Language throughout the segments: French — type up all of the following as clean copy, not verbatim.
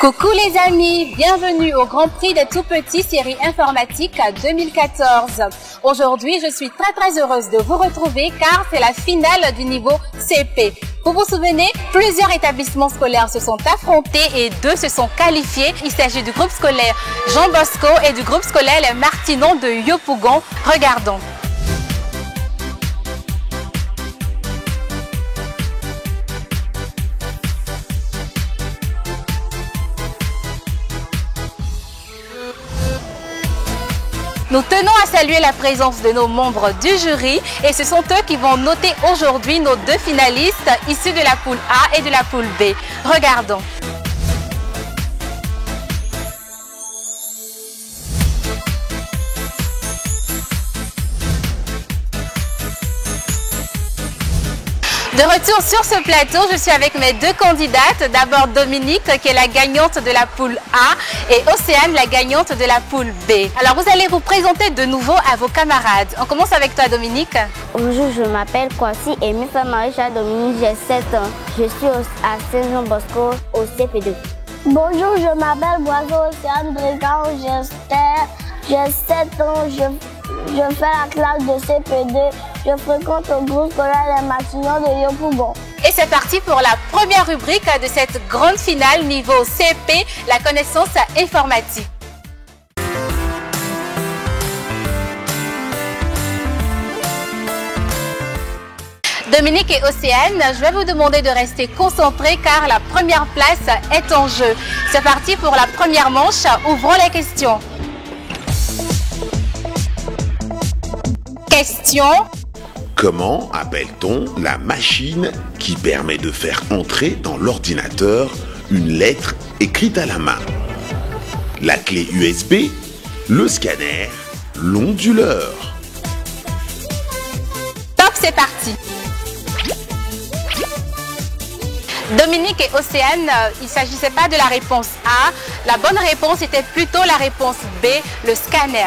Coucou les amis, bienvenue au Grand Prix des Tout-Petits série informatique 2014. Aujourd'hui, je suis très heureuse de vous retrouver car c'est la finale du niveau CP. Vous vous souvenez, plusieurs établissements scolaires se sont affrontés et 2 se sont qualifiés. Il s'agit du groupe scolaire Jean Bosco et du groupe scolaire Les Martinons de Yopougon. Regardons. Nous tenons à saluer la présence de nos membres du jury et ce sont eux qui vont noter aujourd'hui nos 2 finalistes issus de la poule A et de la poule B. Regardons. De retour sur ce plateau, je suis avec mes 2 candidates. D'abord Dominique qui est la gagnante de la poule A et Océane la gagnante de la poule B. Alors vous allez vous présenter de nouveau à vos camarades. On commence avec toi Dominique. Bonjour, je m'appelle Kwasi Emi Marie-Charles Dominique, j'ai 7 ans. Je suis à Saint-Jean Bosco au CP2. Bonjour, je m'appelle Boiseau Océane Brigand, j'ai 7 ans, je fais la classe de CP2, je fréquente le groupe scolaire Les Martinons de Yopougon. Et c'est parti pour la première rubrique de cette grande finale niveau CP, la connaissance informatique. Dominique et Océane, je vais vous demander de rester concentrés car la première place est en jeu. C'est parti pour la première manche, ouvrons les questions. Question. Comment appelle-t-on la machine qui permet de faire entrer dans l'ordinateur une lettre écrite à la main? La clé USB, le scanner, l'onduleur. Top, c'est parti. Dominique et Océane, il ne s'agissait pas de la réponse A. La bonne réponse était plutôt la réponse B, le scanner.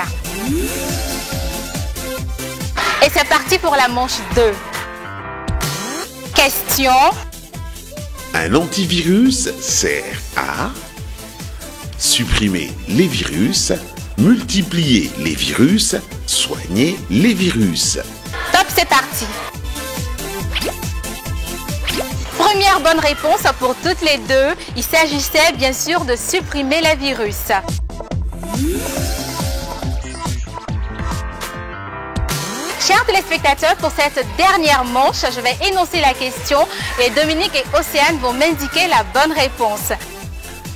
Et c'est parti pour la manche 2. Question. Un antivirus sert à supprimer les virus, multiplier les virus, soigner les virus. Top, c'est parti. Première bonne réponse pour toutes les 2. Il s'agissait bien sûr de supprimer les virus. Chers téléspectateurs, pour cette dernière manche, je vais énoncer la question et Dominique et Océane vont m'indiquer la bonne réponse.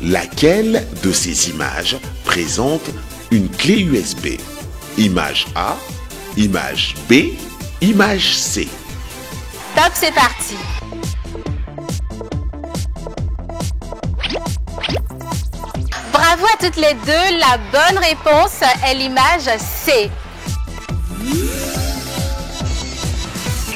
Laquelle de ces images présente une clé USB? Image A, image B, image C. Top, c'est parti. Bravo à toutes les 2, la bonne réponse est l'image C.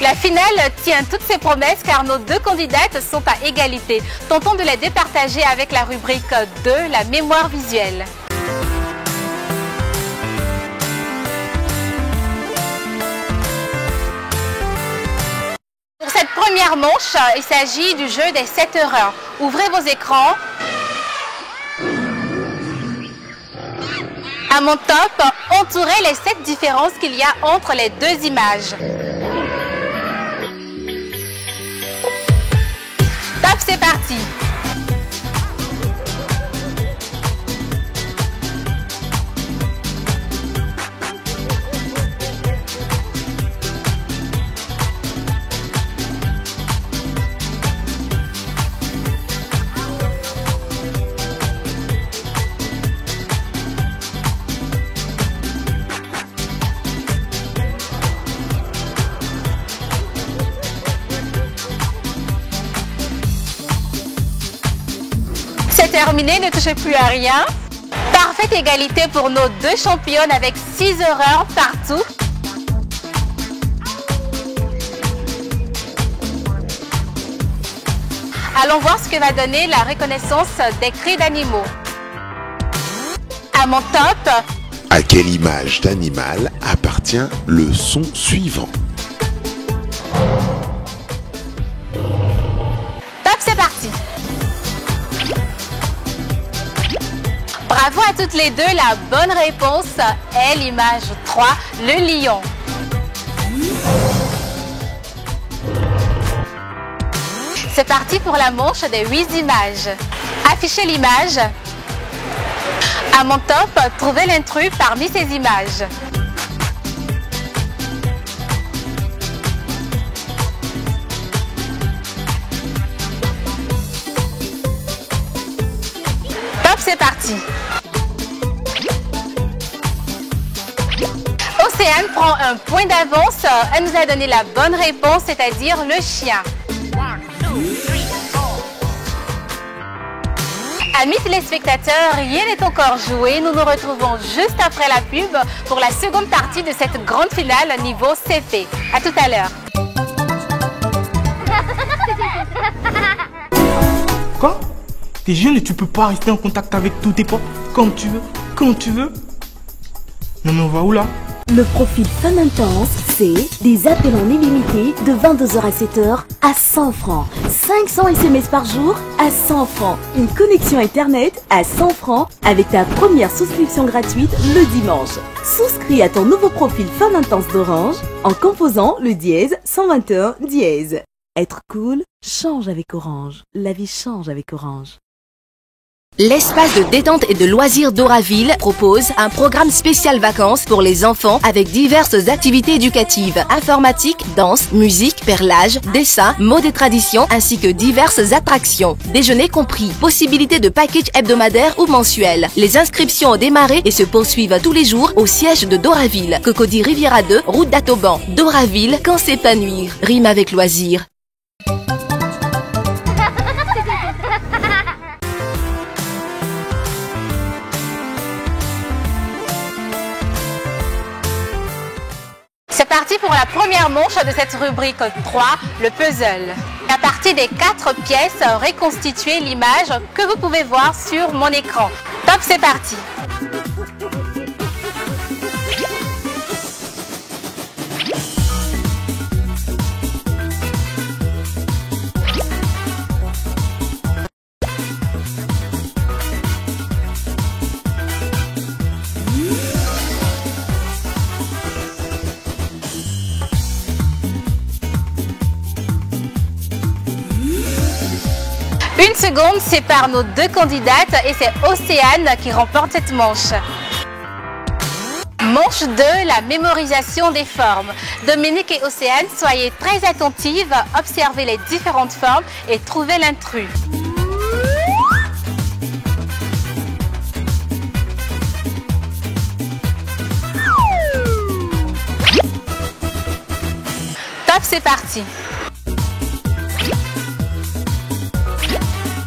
La finale tient toutes ses promesses car nos 2 candidates sont à égalité. Tentons de les départager avec la rubrique 2, la mémoire visuelle. Pour cette première manche, il s'agit du jeu des 7 erreurs. Ouvrez vos écrans. À mon top, entourez les 7 différences qu'il y a entre les 2 images. Top, c'est parti. C'est terminé, ne touchez plus à rien. Parfaite égalité pour nos 2 championnes avec 6 erreurs partout. Allons voir ce que va donner la reconnaissance des cris d'animaux. À mon top. À quelle image d'animal appartient le son suivant? Top, c'est parti. toutes les deux, la bonne réponse est l'image 3, le lion. C'est parti pour la manche des 8 images. Affichez l'image. À mon top, trouvez l'intrus parmi ces images. Top, c'est parti. Océane prend un point d'avance. Elle nous a donné la bonne réponse, c'est-à-dire le chien. Amis téléspectateurs, rien n'est encore joué. Nous nous retrouvons juste après la pub pour la seconde partie de cette grande finale niveau CP. À tout à l'heure. Quoi? T'es jeune et tu peux pas rester en contact avec tous tes potes comme tu veux, quand tu veux? Non mais on va où là? Le profil Fun Intense, c'est des appels en illimité de 22h à 7h à 100 francs. 500 SMS par jour à 100 francs. Une connexion Internet à 100 francs avec ta première souscription gratuite le dimanche. Souscris à ton nouveau profil Fun Intense d'Orange en composant le dièse 121 dièse. Être cool change avec Orange. La vie change avec Orange. L'espace de détente et de loisirs d'Oraville propose un programme spécial vacances pour les enfants avec diverses activités éducatives, informatique, danse, musique, perlage, dessin, mode et tradition ainsi que diverses attractions. Déjeuner compris, possibilité de package hebdomadaire ou mensuel. Les inscriptions ont démarré et se poursuivent tous les jours au siège de Doraville. Cocody Riviera 2, route d'Atoban. Doraville, quand s'épanouir, rime avec loisir. C'est parti pour la première manche de cette rubrique 3, le puzzle. À partir des 4 pièces, reconstituez l'image que vous pouvez voir sur mon écran. Top, c'est parti. Une seconde sépare nos deux candidates et c'est Océane qui remporte cette manche. Manche 2, la mémorisation des formes. Dominique et Océane, soyez très attentives, observez les différentes formes et trouvez l'intrus. Top, c'est parti.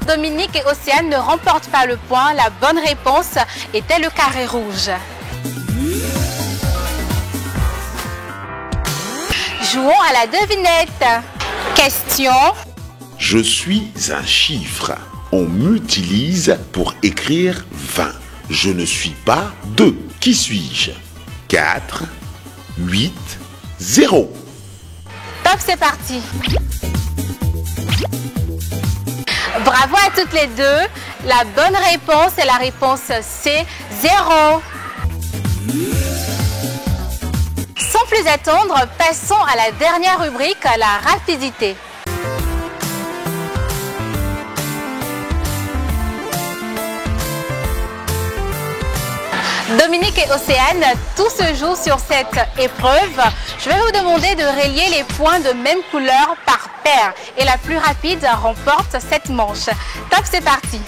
Dominique et Océane ne remportent pas le point. La bonne réponse était le carré rouge. Jouons à la devinette. Question. Je suis un chiffre. On m'utilise pour écrire 20. Je ne suis pas 2. Qui suis-je? 4, 8, 0. Top, c'est parti. Bravo à toutes les deux. La bonne réponse est la réponse C, 0. Sans plus attendre, passons à la dernière rubrique, la rapidité. Dominique et Océane, tout se joue sur cette épreuve. Je vais vous demander de relier les points de même couleur par paire. Et la plus rapide remporte cette manche. Top, c'est parti.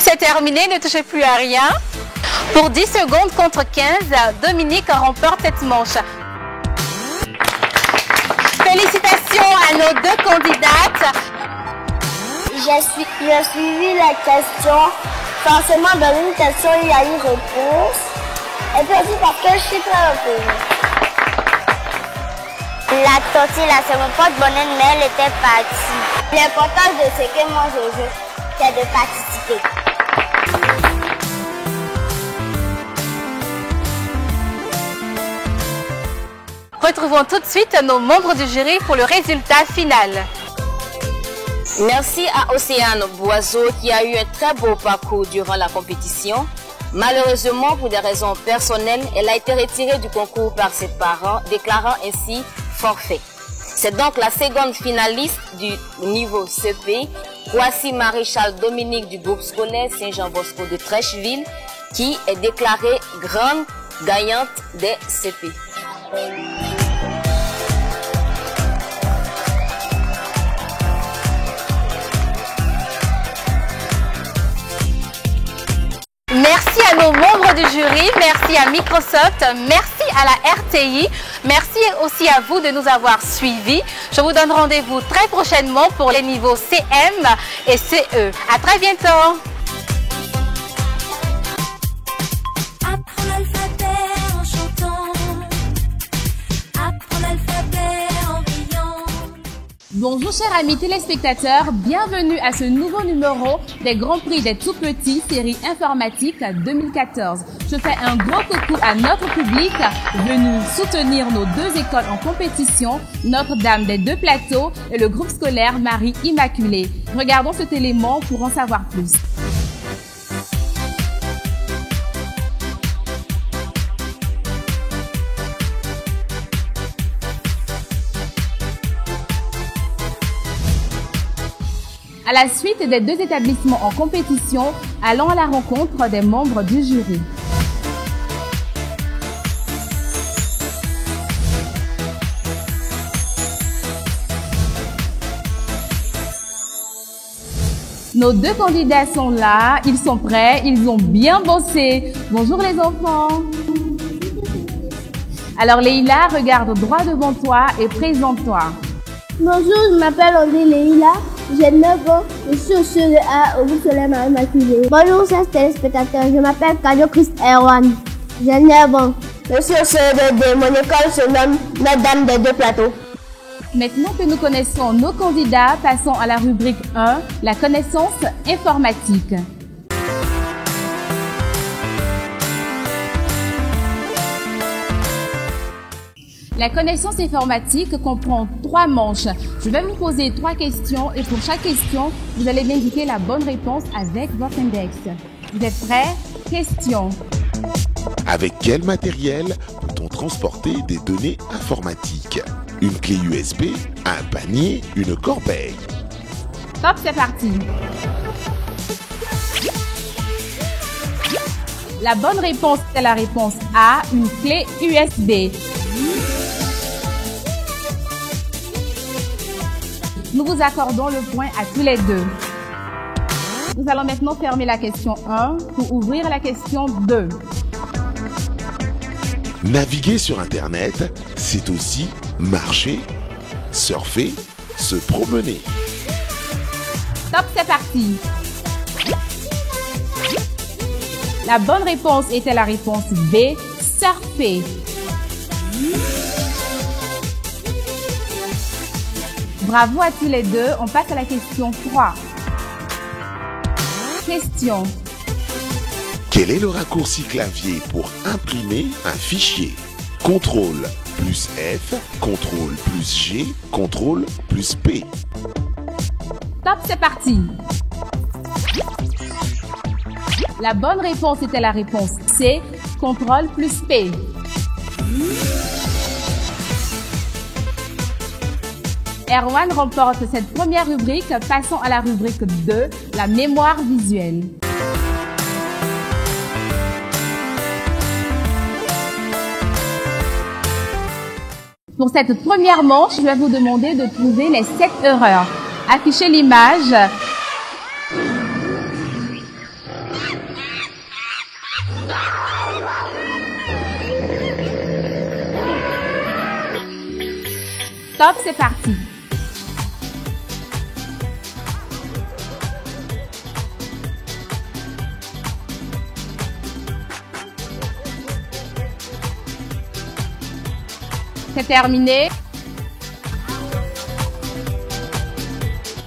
C'est terminé, ne touchez plus à rien. Pour 10 secondes contre 15, Dominique remporte cette manche. Félicitations à nos deux candidates. J'ai suivi les questions. Forcément, dans une question, il y a une réponse. Et puis aussi parce que je suis très heureuse. La tortue, là, c'est mon porte-bonheur, mais elle était partie. L'important de ce que moi je veux, c'est de participer. Retrouvons tout de suite nos membres du jury pour le résultat final. Merci à Océane Boiseau qui a eu un très beau parcours durant la compétition. Malheureusement, pour des raisons personnelles, elle a été retirée du concours par ses parents, déclarant ainsi forfait. C'est donc la seconde finaliste du niveau CP, Kwasi Maréchal Dominique du groupe scolaire Saint-Jean-Bosco de Trècheville, qui est déclarée grande gagnante des CP. Merci à nos membres du jury, merci à Microsoft, merci à la RTI, merci aussi à vous de nous avoir suivis. Je vous donne rendez-vous très prochainement pour les niveaux CM et CE. À très bientôt. Apprends l'alphabet en chantant, apprends l'alphabet en riant. Bonjour chers amis téléspectateurs, bienvenue à ce nouveau numéro des Grands Prix des Tout-Petits, série informatique 2014. Je fais un gros coucou à notre public venu soutenir nos deux écoles en compétition, Notre-Dame des Deux Plateaux et le groupe scolaire Marie Immaculée. Regardons cet élément pour en savoir plus. À la suite des deux établissements en compétition, allons à la rencontre des membres du jury. Nos deux candidats sont là, ils sont prêts, ils ont bien bossé. Bonjour les enfants. Alors Leïla, regarde droit devant toi et présente-toi. Bonjour, je m'appelle André Leïla. J'ai 9 ans, je suis au CE1 au groupe scolaire Marie Immaculée. Bonjour, chers téléspectateurs, je m'appelle Kadio Christ Erwan. J'ai 9 ans. Je suis au CE2, mon école se nomme Notre-Dame des Deux Plateaux. Maintenant que nous connaissons nos candidats, passons à la rubrique 1, la connaissance informatique. La connaissance informatique comprend 3 manches. Je vais vous poser 3 questions et pour chaque question, vous allez m'indiquer la bonne réponse avec votre index. Vous êtes prêts? Question. Avec quel matériel peut-on transporter des données informatiques? Une clé USB, un panier, une corbeille. Top, c'est parti. La bonne réponse est la réponse A, une clé USB. Nous vous accordons le point à tous les deux. Nous allons maintenant fermer la question 1 pour ouvrir la question 2. Naviguer sur Internet, c'est aussi marcher, surfer, se promener. Top, c'est parti. La bonne réponse était la réponse B, surfer. Bravo à tous les deux. On passe à la question 3. Question. Quel est le raccourci clavier pour imprimer un fichier? CTRL plus F, CTRL plus G, CTRL plus P. Top, c'est parti. La bonne réponse était la réponse C, CTRL plus P. Erwan remporte cette première rubrique. Passons à la rubrique 2, la mémoire visuelle. Pour cette première manche, je vais vous demander de trouver les 7 erreurs. Affichez l'image. Top, c'est parti. C'est terminé.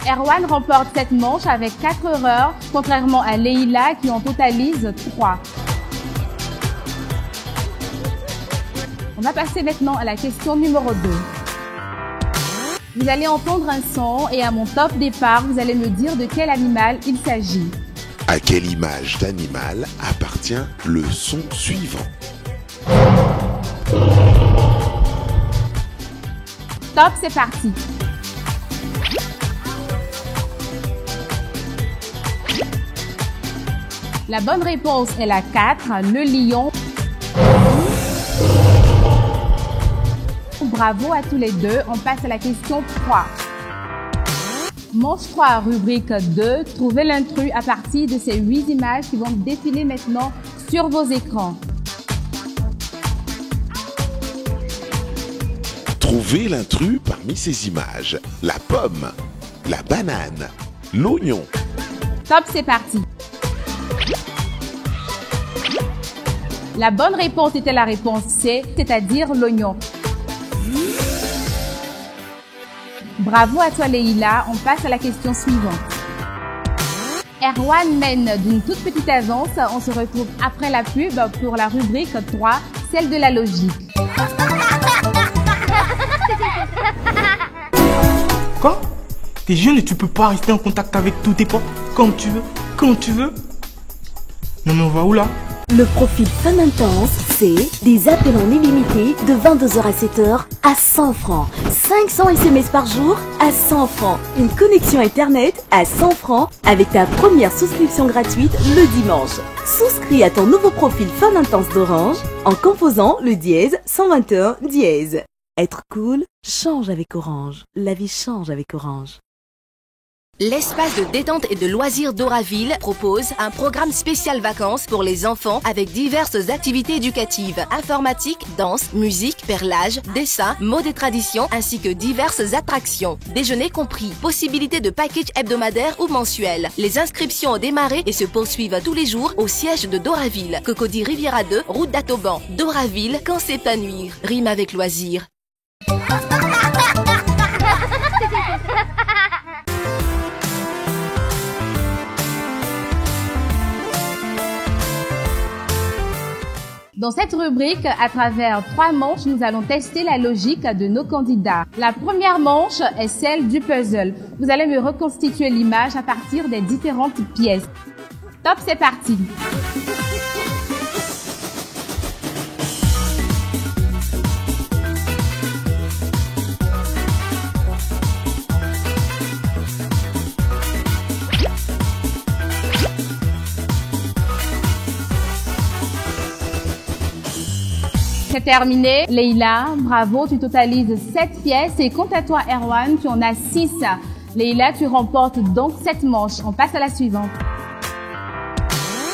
Erwan remporte cette manche avec 4 erreurs, contrairement à Leïla qui en totalise 3. On va passer maintenant à la question numéro 2. Vous allez entendre un son et à mon top départ, vous allez me dire de quel animal il s'agit. À quelle image d'animal appartient le son suivant? Top, c'est parti. La bonne réponse est la 4, le lion. Bravo à tous les deux. On passe à la question 3. Manche 3, rubrique 2. Trouvez l'intrus à partir de ces 8 images qui vont défiler maintenant sur vos écrans. Trouvez l'intrus parmi ces images. La pomme, la banane, l'oignon. Top, c'est parti. La bonne réponse était la réponse C, c'est-à-dire l'oignon. Bravo à toi Leïla, on passe à la question suivante. Erwan mène d'une toute petite avance, on se retrouve après la pub pour la rubrique 3, celle de la logique. Quoi? T'es jeune et tu peux pas rester en contact avec tous tes potes comme tu veux, quand tu veux? Non mais on va où là? Le profil Fun Intense, c'est des appels en illimité de 22h à 7h à 100 francs. 500 SMS par jour à 100 francs. Une connexion Internet à 100 francs avec ta première souscription gratuite le dimanche. Souscris à ton nouveau profil Fun Intense d'Orange en composant le dièse 121 dièse. Être cool change avec Orange. La vie change avec Orange. L'espace de détente et de loisirs d'Oraville propose un programme spécial vacances pour les enfants avec diverses activités éducatives, informatique, danse, musique, perlage, dessin, mode et tradition ainsi que diverses attractions. Déjeuner compris, possibilité de package hebdomadaire ou mensuel. Les inscriptions ont démarré et se poursuivent tous les jours au siège de Doraville, Cocody Riviera 2, route d'Atoban. Doraville, quand s'épanouir, rime avec loisir. Dans cette rubrique, à travers 3 manches, nous allons tester la logique de nos candidats. La première manche est celle du puzzle. Vous allez me reconstituer l'image à partir des différentes pièces. Top, c'est parti! C'est terminé. Leïla, bravo, tu totalises 7 pièces. Et quant à toi, Erwan, tu en as 6. Leïla, tu remportes donc 7 manches. On passe à la suivante.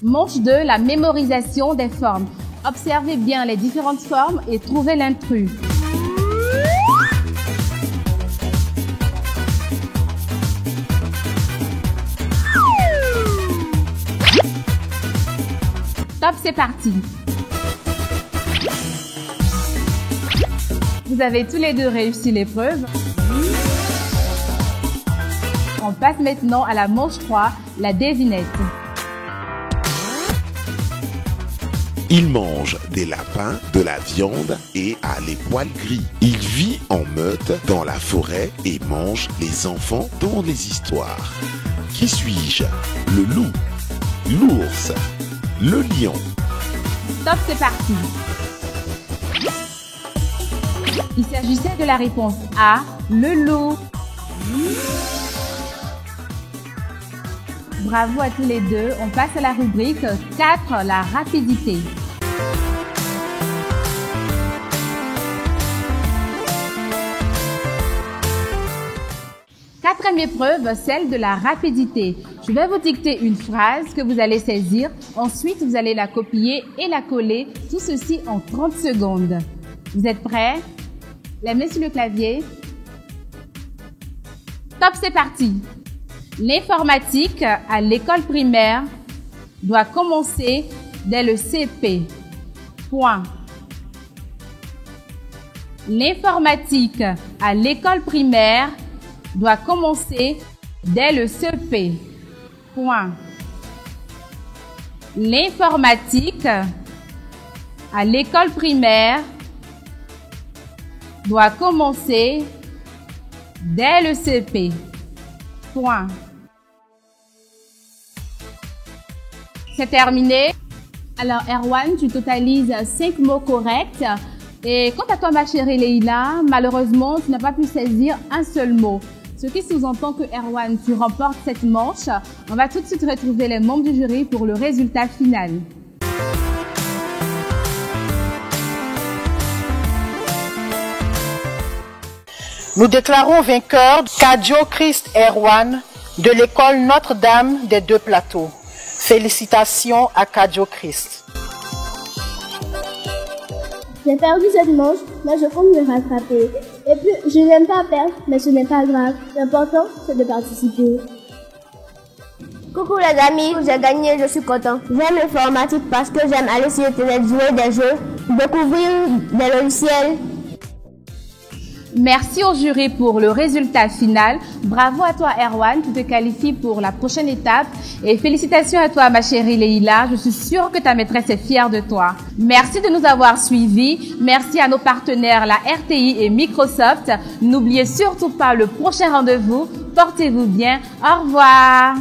Manche 2, la mémorisation des formes. Observez bien les différentes formes et trouvez l'intrus. Top, c'est parti. Vous avez tous les deux réussi l'épreuve. On passe maintenant à la manche 3, la devinette. Il mange des lapins, de la viande et a les poils gris. Il vit en meute dans la forêt et mange les enfants dans les histoires. Qui suis-je? Le loup, l'ours, le lion. Top, c'est parti. Il s'agissait de la réponse A, le loup. Bravo à tous les deux. On passe à la rubrique 4, la rapidité. Quatrième épreuve, celle de la rapidité. Je vais vous dicter une phrase que vous allez saisir. Ensuite, vous allez la copier et la coller. Tout ceci en 30 secondes. Vous êtes prêts? Les mains sur le clavier. Top, c'est parti. L'informatique à l'école primaire doit commencer dès le CP. Point. L'informatique à l'école primaire doit commencer dès le CP. Point. L'informatique à l'école primaire doit commencer dès le CP. Point. C'est terminé. Alors, Erwan, tu totalises 5 mots corrects. Et quant à toi, ma chérie Leïla, malheureusement, tu n'as pas pu saisir un seul mot. Ce qui sous-entend que Erwan, tu remportes cette manche. On va tout de suite retrouver les membres du jury pour le résultat final. Nous déclarons vainqueur Kadjo Christ Erwan de l'école Notre-Dame des Deux Plateaux. Félicitations à Kadjo Christ. J'ai perdu cette manche, mais je compte me rattraper. Et puis, je n'aime pas perdre, mais ce n'est pas grave. L'important, c'est de participer. Coucou les amis, j'ai gagné, je suis content. J'aime l'informatique parce que j'aime aller sur Internet jouer des jeux, découvrir des logiciels. Merci au jury pour le résultat final. Bravo à toi Erwan, tu te qualifies pour la prochaine étape. Et félicitations à toi ma chérie Leïla, je suis sûre que ta maîtresse est fière de toi. Merci de nous avoir suivis. Merci à nos partenaires la RTI et Microsoft. N'oubliez surtout pas le prochain rendez-vous. Portez-vous bien. Au revoir.